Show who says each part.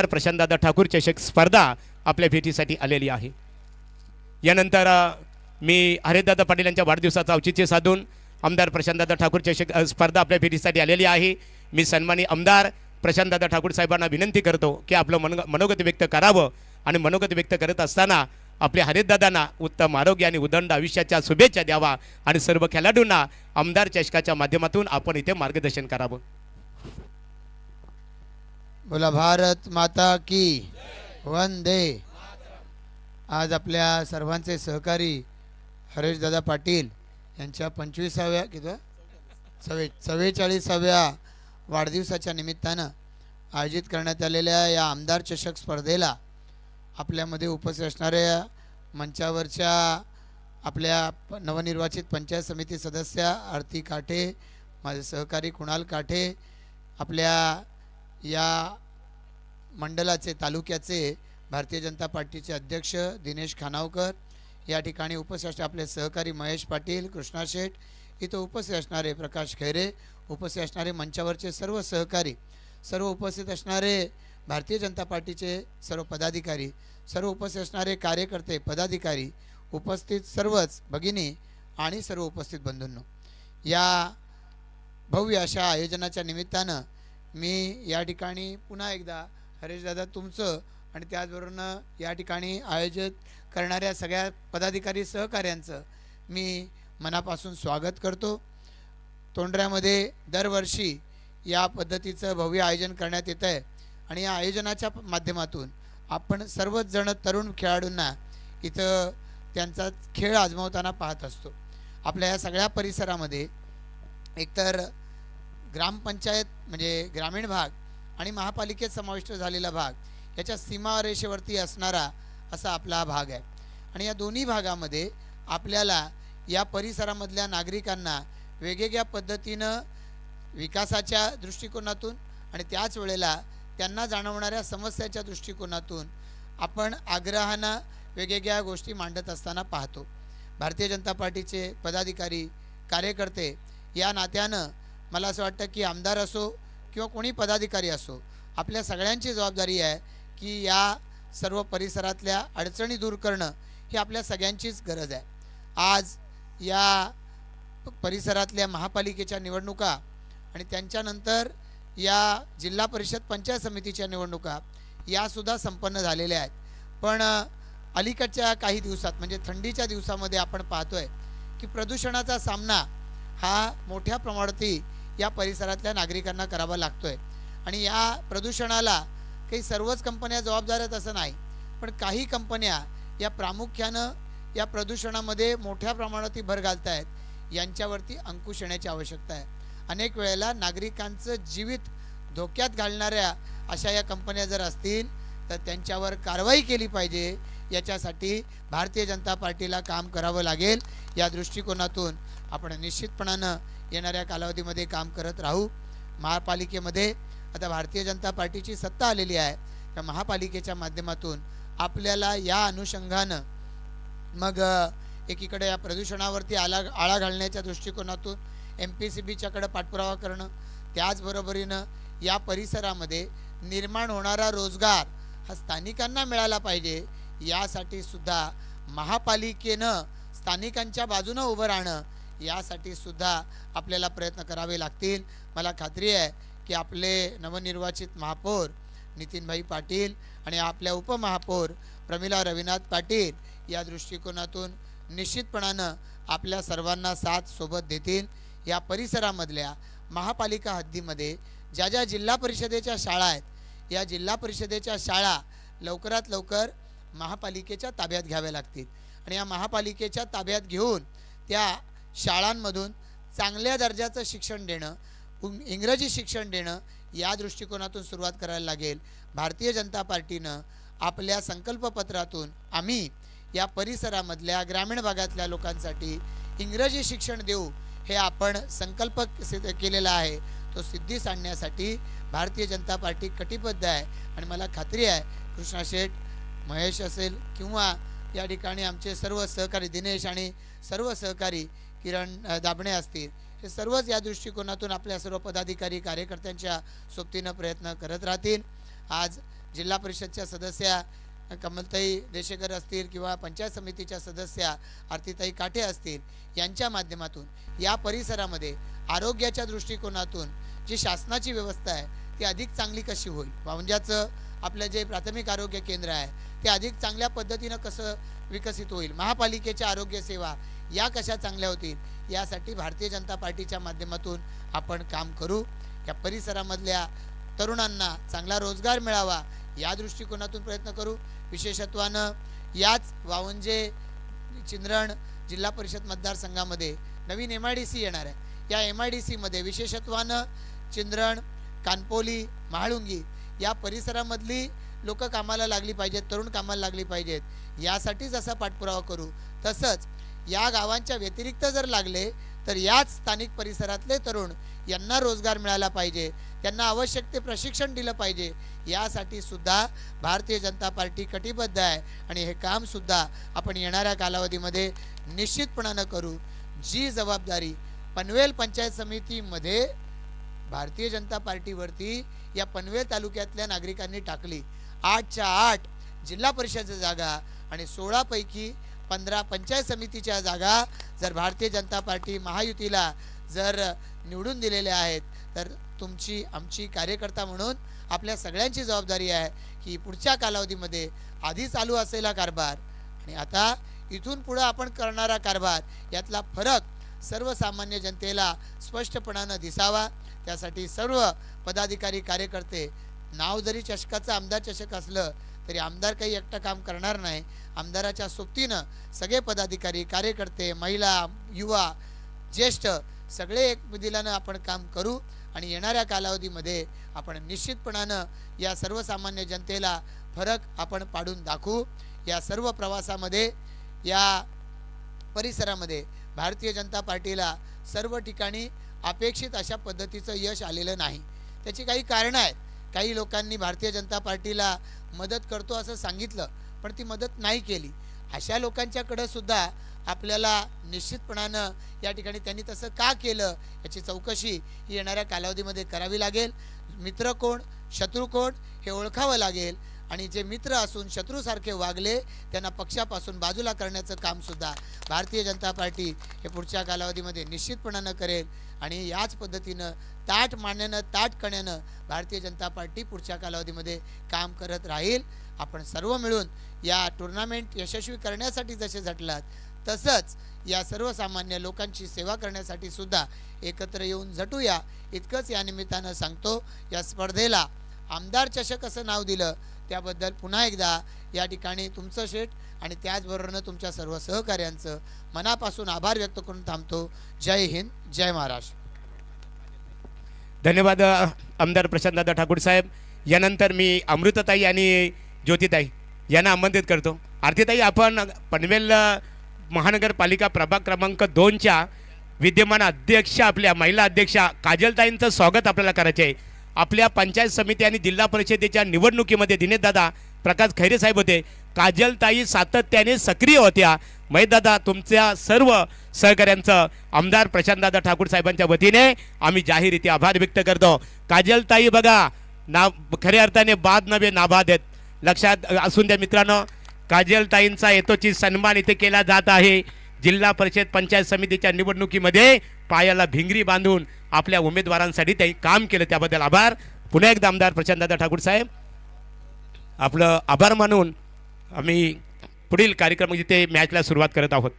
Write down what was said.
Speaker 1: प्रशांतदादा ठाकूर चषक स्पर्धा आपल्या भेटीसाठी आलेली आहे। यानंतर मी हरिदादा पाटील यांच्या वाढदिवसाचं औचित्य साधून आमदार प्रशांतदादा ठाकूर चषक स्पर्धा आपल्या भेटीसाठी आलेली आहे। मी सन्मानी आमदार प्रशांतदादा ठाकूर साहेबांना विनंती करतो की आपलं मनोगत व्यक्त करावं आणि मनोगत व्यक्त करत असताना आपल्या हरिदादांना उत्तम आरोग्य आणि उदंड आयुष्याच्या शुभेच्छा द्यावा आणि सर्व खेळाडूंना आमदार चषकाच्या माध्यमातून आपण इथे मार्गदर्शन करावं।
Speaker 2: बोला भारत माता की वंदे। आज आपल्या सर्वांचे सहकारी हरेशदादा पाटील यांच्या 45व्या 44व्या वाढदिवसाच्या निमित्तानं आयोजित करण्यात आलेल्या या आमदार चषक स्पर्धेला आपल्यामध्ये उपस्थित असणाऱ्या मंचावरच्या आपल्या नवनिर्वाचित पंचायत समिती सदस्य आरती काठे, माझे सहकारी कुणाल काठे, आपल्या या मंडलाचे तालुक्याचे भारतीय जनता पार्टीचे अध्यक्ष दिनेश खानावकर, या ठिकाणी उपस्थित असणारे आपले सहकारी महेश पाटील, कृष्णा शेठ, इथं उपस्थित असणारे प्रकाश खैरे, उपस्थित असणारे मंचावरचे सर्व सहकारी, सर्व उपस्थित असणारे भारतीय जनता पार्टीचे सर्व पदाधिकारी, सर्व उपस्थित असणारे कार्यकर्ते पदाधिकारी, उपस्थित सर्वच भगिनी आणि सर्व उपस्थित बंधूंनो, या भव्य अशा आयोजनाच्या निमित्तानं मी या ठिकाणी पुन्हा एकदा हरेशदादा तुमचं आणि त्याचबरोबर या ठिकाणी आयोजित करणाऱ्या सगळ्या पदाधिकारी सहकाऱ्यांचं मी मनापासून स्वागत करतो। तोंडऱ्यामध्ये दरवर्षी या पद्धतीचं भव्य आयोजन करण्यात येतं आहे आणि या आयोजनाच्या माध्यमातून आपण सर्वच जण तरुण खेळाडूंना इथं त्यांचा खेळ आजमावताना पाहत असतो। आपल्या या सगळ्या परिसरामध्ये एकतर ग्रामपंचायत म्हणजे ग्रामीण भाग आणि महापालिकेत समाविष्ट झालेला भाग याच्या सीमारेषेवरती असणारा असा आपला भाग आहे आणि या दोन्ही भागामध्ये आपल्याला या परिसरामधल्या नागरिकांना वेगवेगळ्या पद्धतीनं विकासाच्या दृष्टिकोनातून आणि त्याच वेळेला त्यांना जाणवणाऱ्या समस्याच्या दृष्टिकोनातून आपण आग्रहानं वेगवेगळ्या गोष्टी मांडत असताना पाहतो। भारतीय जनता पार्टीचे पदाधिकारी कार्यकर्ते या नात्यानं मला असं वाटतं की आमदार असो किंवा कोणी पदाधिकारी असो, आपल्या सगळ्यांची जबाबदारी आहे की या सर्व परिसरातल्या अडचणी दूर करणं ही आपल्या सगळ्यांचीच गरज आहे। आज या परिसरातल्या महापालिकेच्या निवडणुका आणि त्यांच्यानंतर या जिल्हा परिषद पंचायत समितीच्या निवडणुका यासुद्धा संपन्न झालेल्या आहेत, पण अलीकडच्या काही दिवसात म्हणजे थंडीच्या दिवसामध्ये आपण पाहतोय की प्रदूषणाचा सामना हा मोठ्या प्रमाणावरती या परिसरातल्या नागरिकांना करावा लागतोय आणि या प्रदूषणाला काही सर्वच कंपन्या जबाबदार आहेत असं नाही, पण काही कंपन्या या प्रामुख्यानं या प्रदूषणामध्ये मोठ्या प्रमाणात भर घालत आहेत, यांच्यावरती अंकुश येण्याची आवश्यकता आहे। अनेक वेळेला नागरिकांचं जीवित धोक्यात घालणाऱ्या अशा या कंपन्या जर असतील तर त्यांच्यावर कारवाई केली पाहिजे, याच्यासाठी भारतीय जनता पार्टीला काम करावं लागेल। या दृष्टिकोनातून आपण निश्चितपणानं येणाऱ्या कालावधीमध्ये काम करत राहू। महापालिकेमध्ये आता भारतीय जनता पार्टीची सत्ता आलेली आहे, त्या महापालिकेच्या माध्यमातून आपल्याला या अनुषंगानं मग एकीकडे या प्रदूषणावरती आळा घालण्याच्या दृष्टिकोनातून MPCBच्याकडे पाठपुरावा करणं, त्याचबरोबरीनं या परिसरामध्ये निर्माण होणारा रोजगार हा स्थानिकांना मिळाला पाहिजे, यासाठी सुद्धा महापालिकेनं स्थानिकांच्या बाजूनं उभं राहणं, यासाठी सुद्धा आपल्याला प्रयत्न करावे लागतील। मला खात्री आहे की आपले नवनिर्वाचित महापौर नितीनभाई पाटील आणि आपल्या उपमहापौर प्रमिला रविनाथ पाटील या दृष्टिकोनातून निश्चितपणानं आपल्या सर्वांना साथ सोबत देतील। या परिसरामधल्या महापालिका हद्दीमध्ये ज्या ज्या जिल्हा परिषदेच्या शाळा आहेत, या जिल्हा परिषदेच्या शाळा लवकरात लवकर महापालिकेच्या ताब्यात घ्याव्या लागतील आणि या महापालिकेच्या ताब्यात घेऊन त्या शाळांमधून चांगल्या दर्जाचं शिक्षण देणं, इंग्रजी शिक्षण देणं, या दृष्टिकोनातून सुरुवात करायला लागेल। भारतीय जनता पार्टीनं आपल्या संकल्पपत्रातून आम्ही या परिसरामधल्या ग्रामीण भागातल्या लोकांसाठी इंग्रजी शिक्षण देऊ हे आपण संकल्प केलेला आहे, तो सिद्धीस आणण्यासाठी भारतीय जनता पार्टी कटिबद्ध आहे आणि मला खात्री आहे कृष्णा शेठ, महेश असेल किंवा या ठिकाणी आमचे सर्व सहकारी दिनेश आणि सर्व सहकारी किरण दाबणे असतील, हे सर्वच या दृष्टिकोनातून आपल्या सर्व पदाधिकारी कार्यकर्त्यांच्या सोबतीनं प्रयत्न करत राहतील। आज जिल्हा परिषदच्या सदस्या कमलताई देशेकर असतील किंवा पंचायत समितीच्या सदस्या आरतीताई काठे असतील, यांच्या माध्यमातून या परिसरामध्ये आरोग्याच्या दृष्टिकोनातून जी शासनाची व्यवस्था आहे ती अधिक चांगली कशी होईल, वावंजाचं आपलं जे प्राथमिक आरोग्य केंद्र आहे ते अधिक चांगल्या पद्धतीनं कसं विकसित होईल, महापालिकेच्या आरोग्य सेवा या कशा चांगल्या होतील, यासाठी भारतीय जनता पार्टीच्या माध्यमातून आपण काम करू. या परिसरामधल्या तरुणांना चांगला रोजगार मिळावा या दृष्टिकोनातून प्रयत्न करू. विशेषत्वानं याच वावंजे चिंद्रण जिल्हा परिषद मतदारसंघामध्ये नवीन MIDC येणार आहे. या MIDC मध्ये विशेषत्वानं चिंद्रण, कानपोली, महाळुंगी या परिसरामधली लोक कामाला लागली पाहिजेत, तरुण कामाला लागली पाहिजेत, यासाठीच असा पाठपुरावा करू. तसंच या गावांच्या व्यतिरिक्त जर लागले तर याच स्थानिक परिसरातले तरुण यांना रोजगार मिळाला पाहिजे, त्यांना आवश्यक ते प्रशिक्षण दिलं पाहिजे, यासाठी सुद्धा भारतीय जनता पार्टी कटिबद्ध आहे आणि हे काम सुद्धा आपण येणाऱ्या कालावधीमध्ये निश्चितपणानं करू. जी जबाबदारी पनवेल पंचायत समितीमध्ये भारतीय जनता पार्टीवरती या पनवेल तालुक्यातल्या नागरिकांनी टाकली, 8च्या 8 जिल्हा परिषदेच्या जागा आणि 16 पैकी 15 पंचायत समितीच्या जागा जर भारतीय जनता पार्टी महायुतीला जर निवडून दिलेल्या आहेत, तर तुमची आमची कार्यकर्ता म्हणून आपल्या सगळ्यांची जबाबदारी आहे की पुढच्या कालावधीमध्ये आधी चालू असलेला कारभार आणि आता इथून पुढे आपण करणारा कारभार यातला फरक सर्वसामान्य जनतेला स्पष्टपणानं दिसावा. त्यासाठी सर्व पदाधिकारी कार्यकर्ते, नाव जरी चषकाचं आमदार चषक असलं तरी आमदार काही एकटा काम करणार नाही, आमदाराच्या सोबतीनं सगळे पदाधिकारी कार्यकर्ते, महिला, युवा, ज्येष्ठ सगळे एक दिलानं आपण काम करू आणि येणाऱ्या कालावधीमध्ये आपण निश्चितपणानं या सर्वसामान्य जनतेला फरक आपण पाडून दाखवू. या सर्व प्रवासामध्ये या परिसरामध्ये भारतीय जनता पार्टीला सर्व ठिकाणी अपेक्षित अशा पद्धतीचं यश आलेलं नाही. त्याची काही कारणं आहेत. काही लोकांनी भारतीय जनता पार्टीला मदत करतो असं सांगितलं पण ती मदत नाही केली. अशा लोकांच्याकडे सुद्धा आपल्याला निश्चितपणानं या ठिकाणी त्यांनी तसं का केलं याची चौकशी ही येणाऱ्या कालावधीमध्ये करावी लागेल. मित्र कोण, शत्रू कोण हे ओळखावं लागेल आणि जे मित्र असून शत्रूसारखे वागले त्यांना पक्षापासून बाजूला करण्याचं कामसुद्धा भारतीय जनता पार्टी हे पुढच्या कालावधीमध्ये निश्चितपणानं करेल आणि याच पद्धतीनं ताठ मानेनं ताठ कण्यानं भारतीय जनता पार्टी पुढच्या कालावधीमध्ये काम करत राहील. आपण सर्व मिळून या टुर्नामेंट यशस्वी करण्यासाठी जसे झटलात तसंच या सर्वसामान्य लोकांची सेवा करण्यासाठी सुद्धा एकत्र येऊन झटूया इतकंच या निमित्तानं सांगतो. या स्पर्धेला आमदार चषक असं नाव दिलं त्याबद्दल पुन्हा एकदा या ठिकाणी तुमचं शेठ आणि त्याचबरोबरनं तुमच्या सर्व सहकार्यांचं मनापासून आभार व्यक्त करून थांबतो. जय हिंद, जय महाराष्ट्र.
Speaker 1: धन्यवाद आमदार प्रशांतदादा ठाकूर साहेब. यानंतर मी अमृतताई आणि ज्योतिताई यांना आमंत्रित करतो. आरतीताई, आपण पनवेल महानगरपालिका प्रभाग क्रमांक 2च्या विद्यमान अध्यक्ष आपल्या महिला अध्यक्षा काजलताईंचं स्वागत आपल्याला करायचे आहे. आपल्या पंचायत समिती आणि जिल्हा परिषदेच्या निवडणुकीमध्ये दिनेशदादा प्रकाश खैरे साहेब होते. काजलताई सातत्याने सक्रिय होत्या. महेशदादा, तुमच्या सर्व सहकाऱ्यांचं आमदार प्रशांतदादा ठाकूर साहेबांच्या वतीने आम्ही जाहीररीत्या आभार व्यक्त करतो. काजलताई बघा, खऱ्या अर्थाने बाद नव्हे नाबाद आहेत. लक्षात असून द्या मित्रांनो, काजलताईंचा यथोचित सन्मान इथे केला जात आहे. जिल्हा परिषद पंचायत समितीच्या निवडणुकीमध्ये पायाला भिंगरी बांधून आपल्या उमेदवारांसाठी त्यांनी काम केलं, त्याबद्दल आभार. पुन्हा एकदा आमदार प्रशांतदादा ठाकूर साहेब आपलं आभार मानून आम्ही पुढील कार्यक्रम इथे मॅचला सुरुवात करत आहोत.